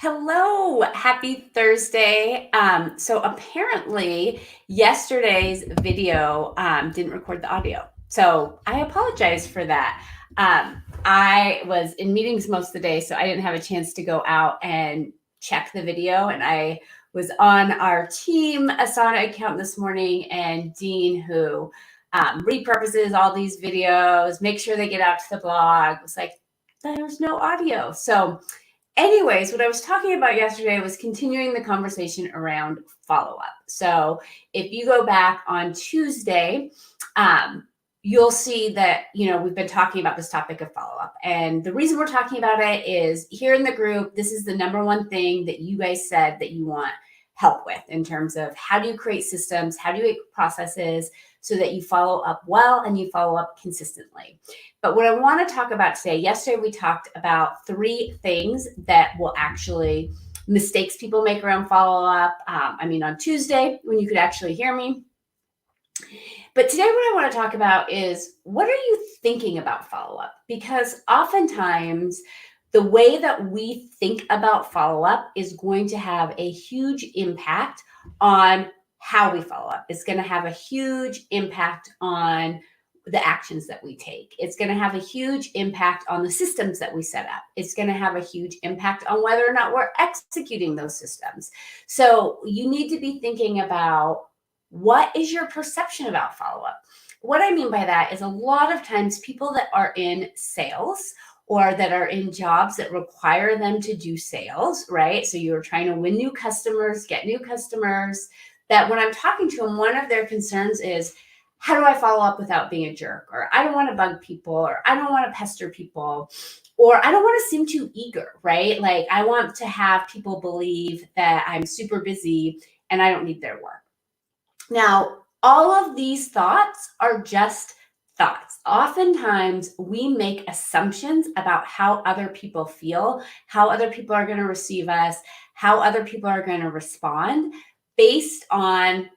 Hello, happy Thursday. So apparently yesterday's video didn't record the audio. So I apologize for that. I was in meetings most of the day, so I didn't have a chance to go out and check the video. And I was on our team Asana account this morning, and Dean, who repurposes all these videos, make sure they get out to the blog, was like, there's no audio. So anyways, what I was talking about yesterday was continuing the conversation around follow-up. So if you go back on Tuesday, you'll see that, we've been talking about this topic of follow-up. And the reason we're talking about it is here in the group, this is the number one thing that you guys said that you want help with in terms of how do you create systems, how do you make processes so that you follow up well and you follow up consistently. But what I want to talk about today, yesterday we talked about 3 things that will actually mistakes people make around follow-up. On Tuesday when you could actually hear me. But today what I want to talk about is what are you thinking about follow-up? Because oftentimes the way that we think about follow-up is going to have a huge impact on how we follow up. It's going to have a huge impact on the actions that we take. It's going to have a huge impact on the systems that we set up. It's going to have a huge impact on whether or not we're executing those systems. So you need to be thinking about what is your perception about follow-up? What I mean by that is a lot of times people that are in sales or that are in jobs that require them to do sales, right? So you're trying to win new customers, get new customers, that when I'm talking to them, one of their concerns is, how do I follow up without being a jerk? Or I don't want to bug people, or I don't want to pester people, or I don't want to seem too eager, right? Like I want to have people believe that I'm super busy and I don't need their work. Now, all of these thoughts are just thoughts. Oftentimes, we make assumptions about how other people feel, how other people are going to receive us, how other people are going to respond based on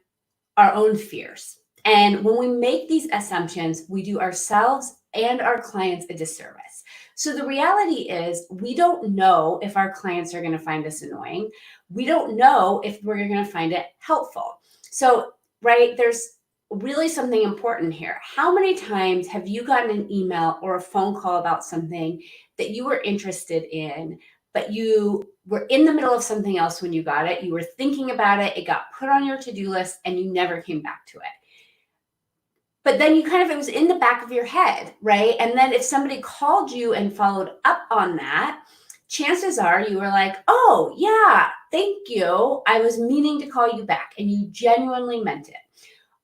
our own fears. And when we make these assumptions, we do ourselves and our clients a disservice. So the reality is we don't know if our clients are going to find us annoying. We don't know if we're going to find it helpful. So, right, there's really something important here. How many times have you gotten an email or a phone call about something that you were interested in, but you were in the middle of something else when you got it? You were thinking about it, it got put on your to-do list, and you never came back to it. But then it was in the back of your head, right? And then if somebody called you and followed up on that, chances are you were like, oh, yeah, thank you. I was meaning to call you back, and you genuinely meant it.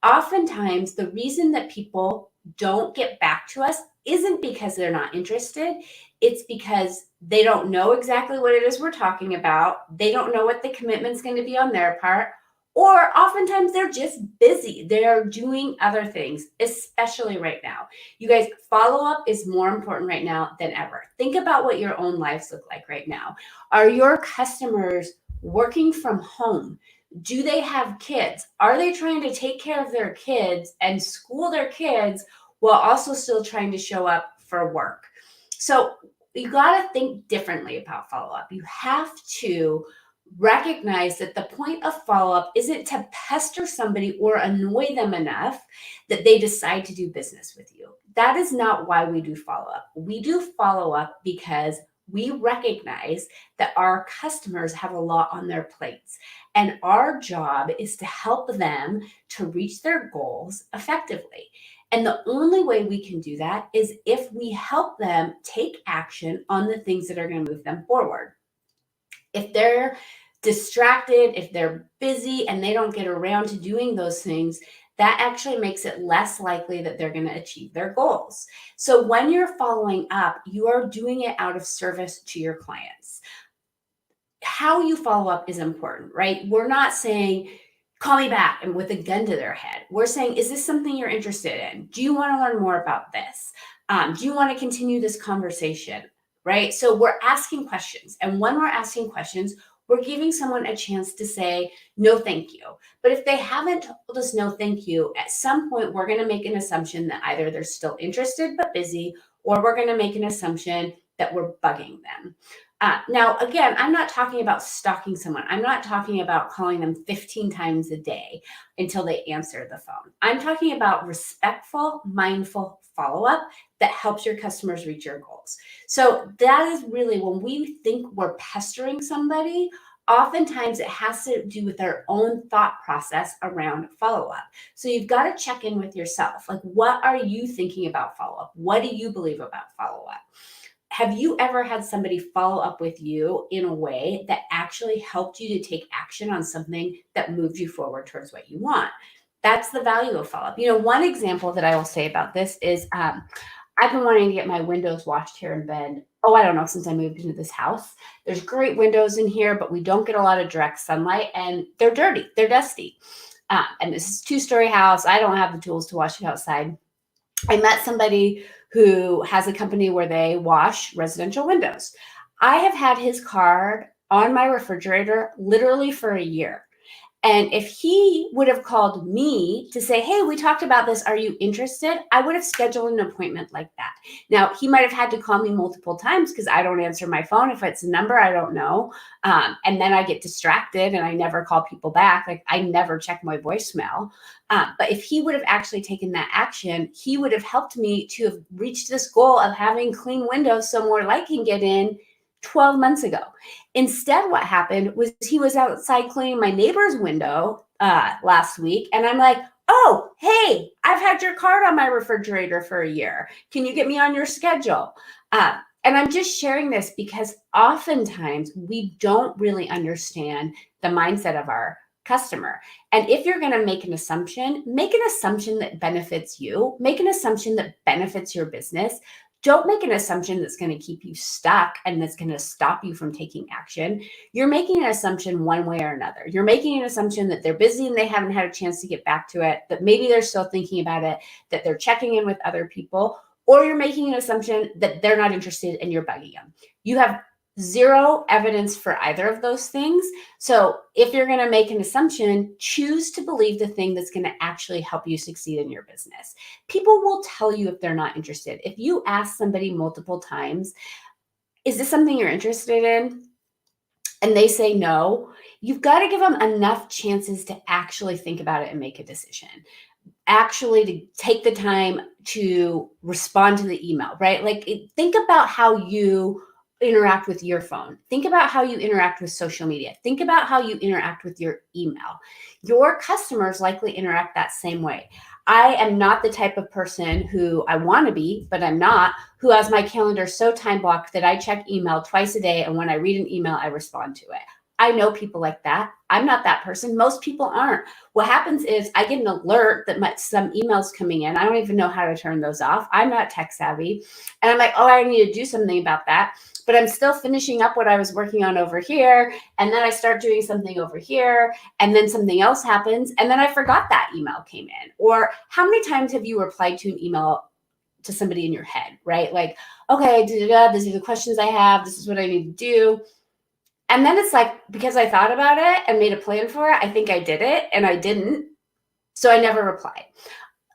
Oftentimes, the reason that people don't get back to us isn't because they're not interested. It's because they don't know exactly what it is we're talking about. They don't know what the commitment's going to be on their part. Or oftentimes they're just busy. They're doing other things, especially right now. You guys, follow-up is more important right now than ever. Think about what your own lives look like right now. Are your customers working from home? Do they have kids? Are they trying to take care of their kids and school their kids while also still trying to show up for work? So you got to think differently about follow-up. You have to recognize that the point of follow-up isn't to pester somebody or annoy them enough that they decide to do business with you. That is not why we do follow-up. We do follow-up because we recognize that our customers have a lot on their plates, and our job is to help them to reach their goals effectively. And the only way we can do that is if we help them take action on the things that are going to move them forward. If they're distracted, if they're busy and they don't get around to doing those things, that actually makes it less likely that they're going to achieve their goals. So when you're following up, you are doing it out of service to your clients. How you follow up is important, right? We're not saying, call me back and with a gun to their head. We're saying, is this something you're interested in? Do you want to learn more about this? Do you want to continue this conversation? Right? So we're asking questions. And when we're asking questions, we're giving someone a chance to say, no, thank you. But if they haven't told us no, thank you, at some point, we're going to make an assumption that either they're still interested but busy, or we're going to make an assumption that we're bugging them. Now, again, I'm not talking about stalking someone. I'm not talking about calling them 15 times a day until they answer the phone. I'm talking about respectful, mindful follow-up that helps your customers reach your goals. So that is really when we think we're pestering somebody, oftentimes it has to do with our own thought process around follow-up. So you've got to check in with yourself. Like, what are you thinking about follow-up? What do you believe about follow-up? Have you ever had somebody follow up with you in a way that actually helped you to take action on something that moved you forward towards what you want? That's the value of follow up. One example that I will say about this is I've been wanting to get my windows washed here in Bend. Oh, I don't know, since I moved into this house. There's great windows in here, but we don't get a lot of direct sunlight and they're dirty, they're dusty. And this is a 2-story house. I don't have the tools to wash it outside. I met somebody who has a company where they wash residential windows. I have had his card on my refrigerator literally for a year. And if he would have called me to say, hey, we talked about this, are you interested? I would have scheduled an appointment like that. Now, he might have had to call me multiple times because I don't answer my phone. If it's a number I don't know, and then I get distracted and I never call people back. Like, I never check my voicemail. But if he would have actually taken that action, he would have helped me to have reached this goal of having clean windows so more light can get in 12 months ago. Instead, what happened was he was outside cleaning my neighbor's window last week. And I'm like, oh, hey, I've had your card on my refrigerator for a year. Can you get me on your schedule? And I'm just sharing this because oftentimes we don't really understand the mindset of our customer. And if you're going to make an assumption that benefits you, make an assumption that benefits your business. Don't make an assumption that's going to keep you stuck and that's going to stop you from taking action. You're making an assumption one way or another. You're making an assumption that they're busy and they haven't had a chance to get back to it, that maybe they're still thinking about it, that they're checking in with other people, or you're making an assumption that they're not interested and you're bugging them. You have zero evidence for either of those things. So if you're going to make an assumption, choose to believe the thing that's going to actually help you succeed in your business. People will tell you if they're not interested. If you ask somebody multiple times, is this something you're interested in? And they say no, you've got to give them enough chances to actually think about it and make a decision. Actually to take the time to respond to the email, right? Like, think about how you interact with your phone. Think about how you interact with social media. Think about how you interact with your email. Your customers likely interact that same way. I am not the type of person who I want to be, but I'm not, who has my calendar so time blocked that I check email twice a day. And when I read an email, I respond to it. I know people like that. I'm not that person. Most people aren't. What happens is I get an alert that some emails coming in. I don't even know how to turn those off. I'm not tech savvy. And I'm like, oh, I need to do something about that. But I'm still finishing up what I was working on over here. And then I start doing something over here. And then something else happens. And then I forgot that email came in. Or how many times have you replied to an email to somebody in your head, right? Like, okay, these are the questions I have. This is what I need to do. And then it's like, because I thought about it and made a plan for it, I think I did it and I didn't. So I never replied.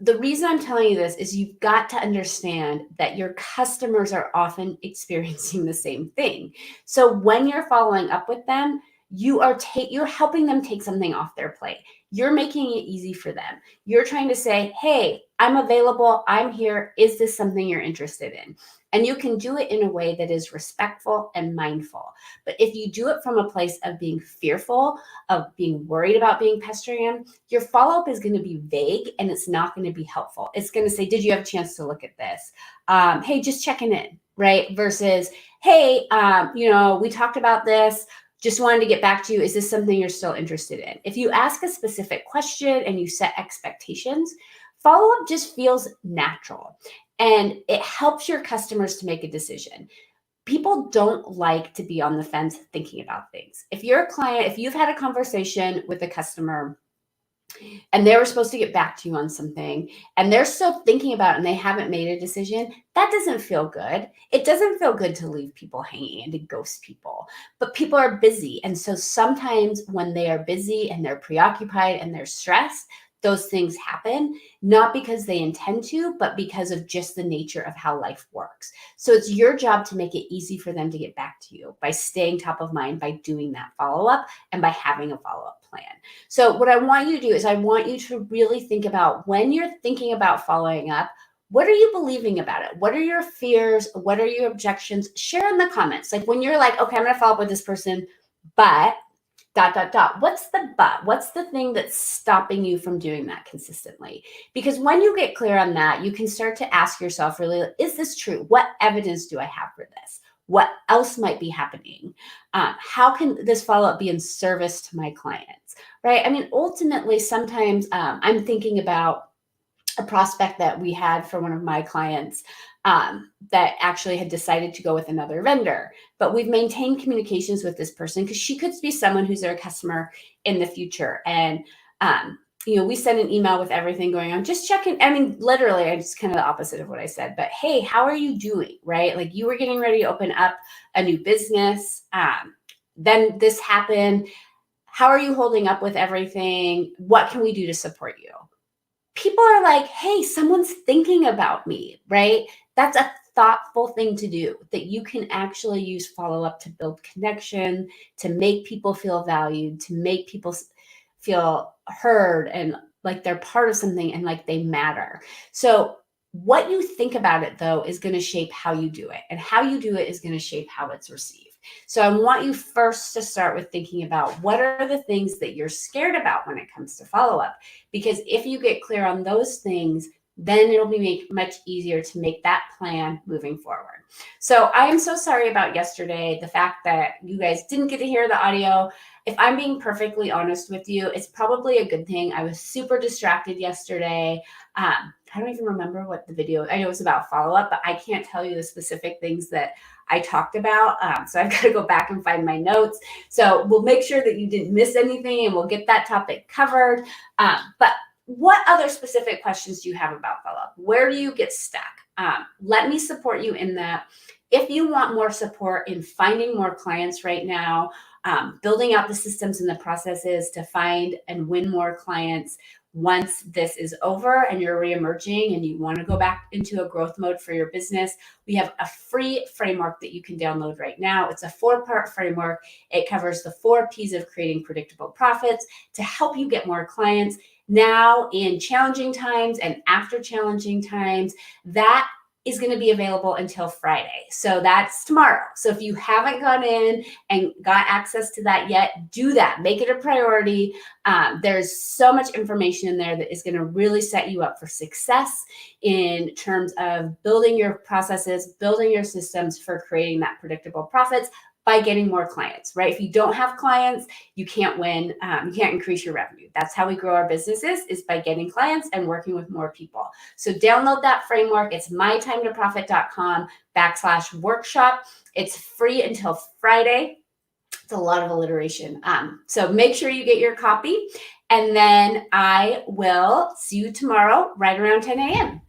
The reason I'm telling you this is you've got to understand that your customers are often experiencing the same thing. So when you're following up with them, you're helping them take something off their plate. You're making it easy for them. You're trying to say, hey, I'm available. I'm here. Is this something you're interested in? And you can do it in a way that is respectful and mindful. But if you do it from a place of being fearful, of being worried about being pestering, your follow-up is going to be vague and it's not going to be helpful. It's going to say, did you have a chance to look at this? Hey, just checking in, right? Versus, hey, we talked about this. Just wanted to get back to you. Is this something you're still interested in? If you ask a specific question and you set expectations, follow-up just feels natural and it helps your customers to make a decision. People don't like to be on the fence thinking about things. If you're a client, if you've had a conversation with a customer and they were supposed to get back to you on something and they're still thinking about it and they haven't made a decision, that doesn't feel good. It doesn't feel good to leave people hanging and to ghost people, but people are busy. And so sometimes when they are busy and they're preoccupied and they're stressed, those things happen, not because they intend to, but because of just the nature of how life works. So it's your job to make it easy for them to get back to you by staying top of mind, by doing that follow-up, and by having a follow-up plan. So what I want you to do is I want you to really think about, when you're thinking about following up, what are you believing about it? What are your fears? What are your objections? Share in the comments. Like when you're like, okay, I'm going to follow up with this person, but ... What's the but? What's the thing that's stopping you from doing that consistently? Because when you get clear on that, you can start to ask yourself, really, is this true? What evidence do I have for this? What else might be happening? How can this follow-up be in service to my clients, right? I mean, ultimately, sometimes I'm thinking about a prospect that we had for one of my clients that actually had decided to go with another vendor. But we've maintained communications with this person because she could be someone who's their customer in the future. And, we sent an email with everything going on, just checking. I mean, literally, I just kind of the opposite of what I said. But hey, how are you doing, right? Like you were getting ready to open up a new business. Then this happened. How are you holding up with everything? What can we do to support you? People are like, hey, someone's thinking about me, right? That's a thoughtful thing to do, that you can actually use follow-up to build connection, to make people feel valued, to make people feel heard and like they're part of something and like they matter. So what you think about it, though, is going to shape how you do it. And how you do it is going to shape how it's received. So I want you first to start with thinking about, what are the things that you're scared about when it comes to follow-up? Because if you get clear on those things, then it'll be much easier to make that plan moving forward. So I am so sorry about yesterday, the fact that you guys didn't get to hear the audio. If I'm being perfectly honest with you, it's probably a good thing. I was super distracted yesterday. I don't even remember what the video, I know it was about follow-up, but I can't tell you the specific things that I talked about. So I've got to go back and find my notes. So we'll make sure that you didn't miss anything and we'll get that topic covered. But what other specific questions do you have about follow-up? Where do you get stuck? Let me support you in that. If you want more support in finding more clients right now, building out the systems and the processes to find and win more clients once this is over and you're reemerging and you want to go back into a growth mode for your business, we have a free framework that you can download right now. It's a 4-part framework. It covers the 4 P's of creating predictable profits to help you get more clients now in challenging times and after challenging times. That is going to be available until Friday. So that's tomorrow. So if you haven't gone in and got access to that yet, do that. Make it a priority. There's so much information in there that is going to really set you up for success in terms of building your processes, building your systems for creating that predictable profits by getting more clients, right? If you don't have clients, you can't win. You can't increase your revenue. That's how we grow our businesses, is by getting clients and working with more people. So download that framework. It's mytimetoprofit.com/workshop. It's free until Friday. It's a lot of alliteration. So make sure you get your copy, and then I will see you tomorrow right around 10 a.m.